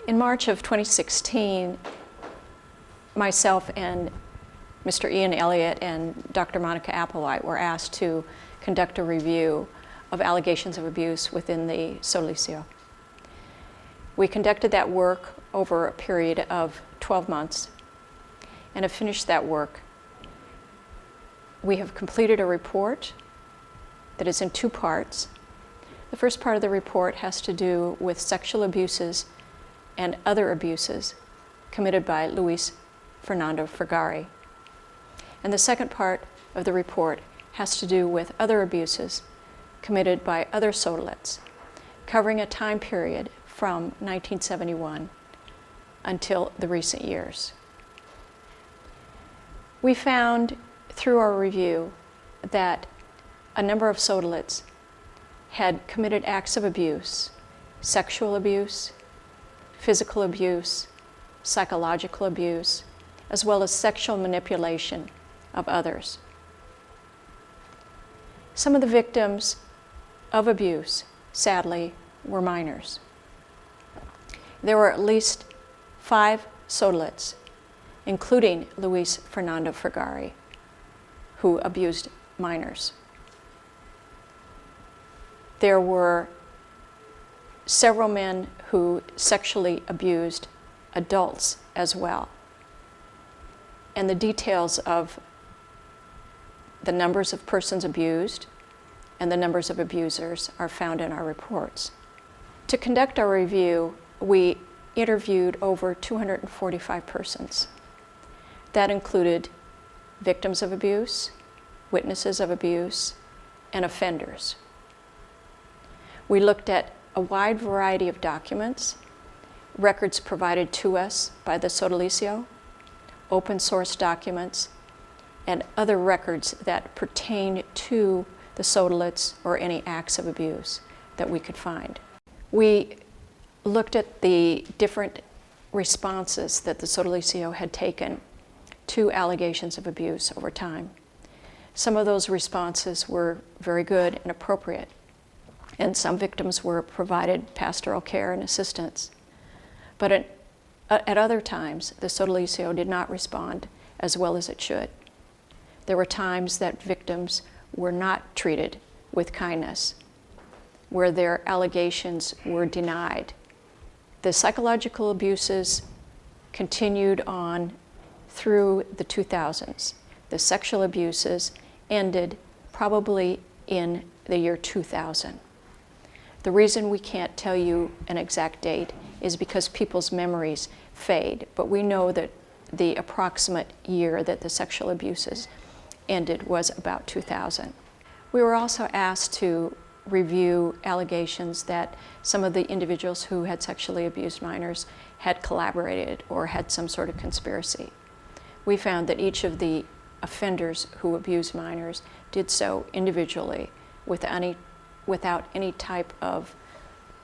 In March of 2016, myself and Mr. Ian Elliott and Dr. Monica Applewhite were asked to conduct a review of allegations of abuse within the Sodalicio. We conducted that work over a period of 12 months and have finished that work. We have completed a report that is in two parts. The first part of the report has to do with sexual abuses and other abuses committed by Luis Fernando Fragari. And the second part of the report has to do with other abuses committed by other Sodalites, covering a time period from 1971 until the recent years. We found through our review that a number of Sodalites had committed acts of abuse, sexual abuse, physical abuse, psychological abuse, as well as sexual manipulation of others. Some of the victims of abuse, sadly, were minors. There were at least 5 Sodalites, including Luis Fernando Fragari, who abused minors. There were several men who sexually abused adults as well. And the details of the numbers of persons abused and the numbers of abusers are found in our reports. To conduct our review, we interviewed over 245 persons. That included victims of abuse, witnesses of abuse, and offenders. We looked at a wide variety of documents, records provided to us by the Sodalicio, open source documents, and other records that pertain to the Sodalites or any acts of abuse that we could find. We looked at the different responses that the Sodalicio had taken to allegations of abuse over time. Some of those responses were very good and appropriate, and some victims were provided pastoral care and assistance. But at other times, the Sodalicio did not respond as well as it should. There were times that victims were not treated with kindness, where their allegations were denied. The psychological abuses continued on through the 2000s. The sexual abuses ended probably in the year 2000. The reason we can't tell you an exact date is because people's memories fade, but we know that the approximate year that the sexual abuses ended was about 2000. We were also asked to review allegations that some of the individuals who had sexually abused minors had collaborated or had some sort of conspiracy. We found that each of the offenders who abused minors did so individually without any type of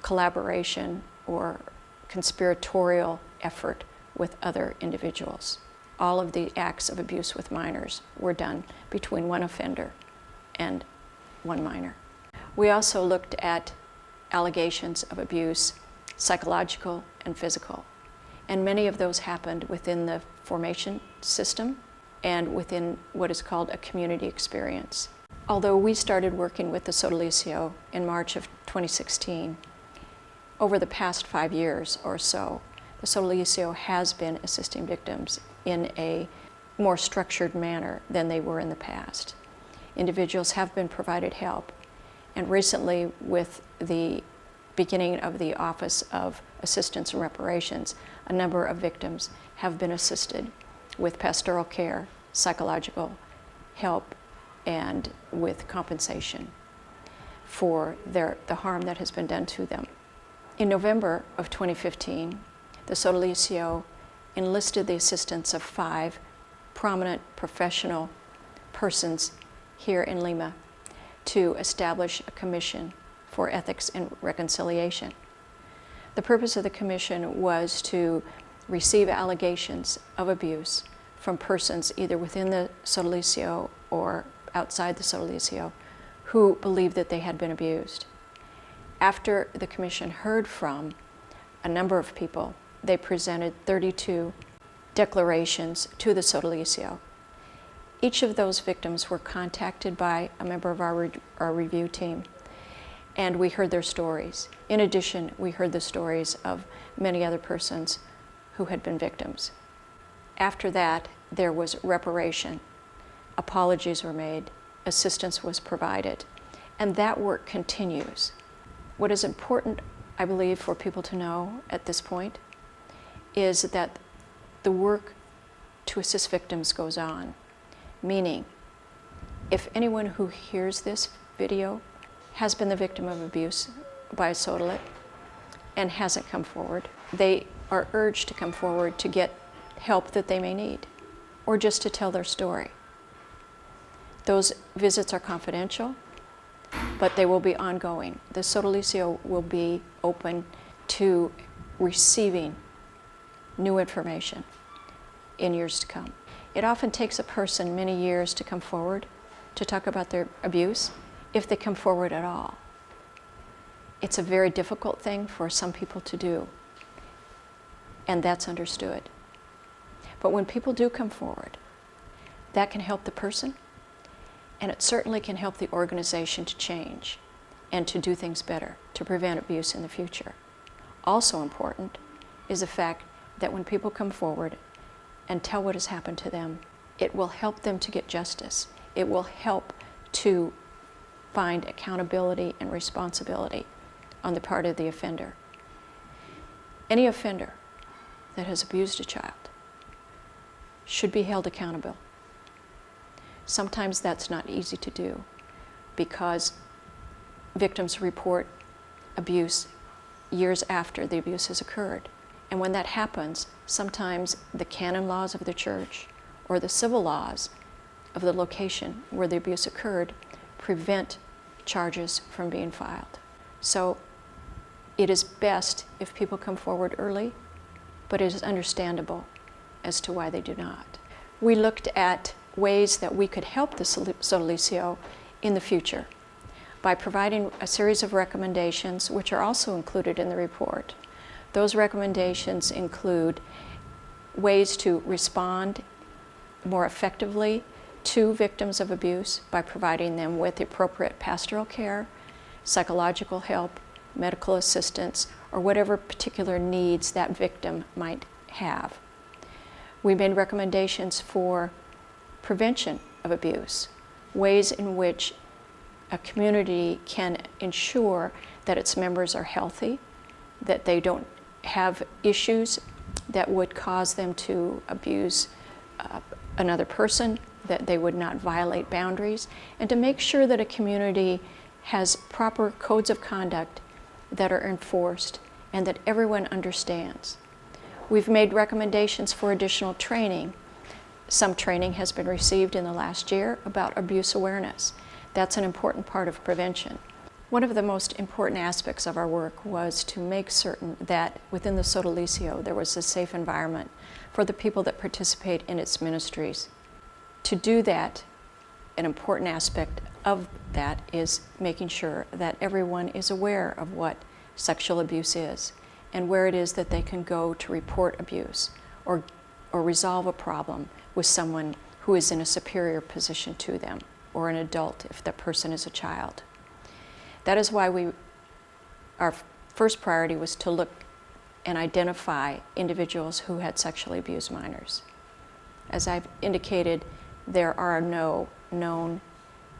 collaboration or conspiratorial effort with other individuals. All of the acts of abuse with minors were done between one offender and one minor. We also looked at allegations of abuse, psychological and physical, and many of those happened within the formation system and within what is called a community experience. Although we started working with the Sodalicio in March of 2016, over the past 5 years or so, the Sodalicio has been assisting victims in a more structured manner than they were in the past. Individuals have been provided help, and recently with the beginning of the Office of Assistance and Reparations, a number of victims have been assisted with pastoral care, psychological help, and with compensation for the harm that has been done to them. In November of 2015, the Sodalicio enlisted the assistance of 5 prominent professional persons here in Lima to establish a commission for ethics and reconciliation. The purpose of the commission was to receive allegations of abuse from persons either within the Sodalicio or outside the Sodalicio who believed that they had been abused. After the commission heard from a number of people, they presented 32 declarations to the Sodalicio. Each of those victims were contacted by a member of our review team, and we heard their stories. In addition, we heard the stories of many other persons who had been victims. After that, there was reparation. Apologies were made, assistance was provided, and that work continues. What is important, I believe, for people to know at this point is that the work to assist victims goes on. Meaning, if anyone who hears this video has been the victim of abuse by a Sodalit and hasn't come forward, they are urged to come forward to get help that they may need, or just to tell their story. Those visits are confidential, but they will be ongoing. The Sodalicio will be open to receiving new information in years to come. It often takes a person many years to come forward to talk about their abuse, if they come forward at all. It's a very difficult thing for some people to do, and that's understood. But when people do come forward, that can help the person, and it certainly can help the organization to change and to do things better, to prevent abuse in the future. Also important is the fact that when people come forward and tell what has happened to them, it will help them to get justice. It will help to find accountability and responsibility on the part of the offender. Any offender that has abused a child should be held accountable. Sometimes that's not easy to do because victims report abuse years after the abuse has occurred. And when that happens, sometimes the canon laws of the church or the civil laws of the location where the abuse occurred prevent charges from being filed. So it is best if people come forward early, but it is understandable as to why they do not. We looked at ways that we could help the Sodalicio in the future by providing a series of recommendations, which are also included in the report. Those recommendations include ways to respond more effectively to victims of abuse by providing them with the appropriate pastoral care, psychological help, medical assistance, or whatever particular needs that victim might have. We made recommendations for prevention of abuse, ways in which a community can ensure that its members are healthy, that they don't have issues that would cause them to abuse another person, that they would not violate boundaries, and to make sure that a community has proper codes of conduct that are enforced and that everyone understands. We've made recommendations for additional training. Some training has been received in the last year about abuse awareness. That's an important part of prevention. One of the most important aspects of our work was to make certain that within the Sodalicio there was a safe environment for the people that participate in its ministries. To do that, an important aspect of that is making sure that everyone is aware of what sexual abuse is and where it is that they can go to report abuse or resolve a problem with someone who is in a superior position to them, or an adult if that person is a child. That is why our first priority was to look and identify individuals who had sexually abused minors. As I've indicated, there are no known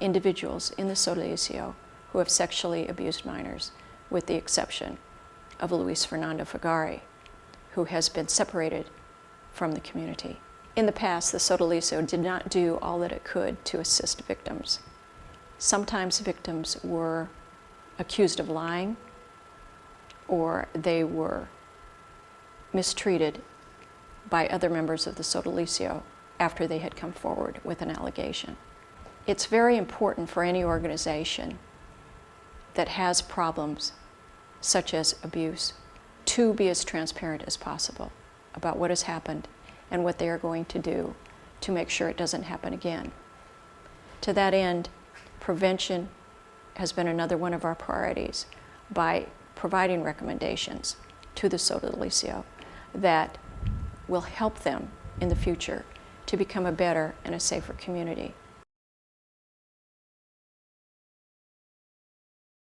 individuals in the Sodalicio who have sexually abused minors, with the exception of Luis Fernando Fagari, who has been separated from the community. In the past, the Sodalicio did not do all that it could to assist victims. Sometimes victims were accused of lying, or they were mistreated by other members of the Sodalicio after they had come forward with an allegation. It's very important for any organization that has problems such as abuse to be as transparent as possible about what has happened and what they are going to do to make sure it doesn't happen again. To that end, prevention has been another one of our priorities by providing recommendations to the Sodalicio that will help them in the future to become a better and a safer community.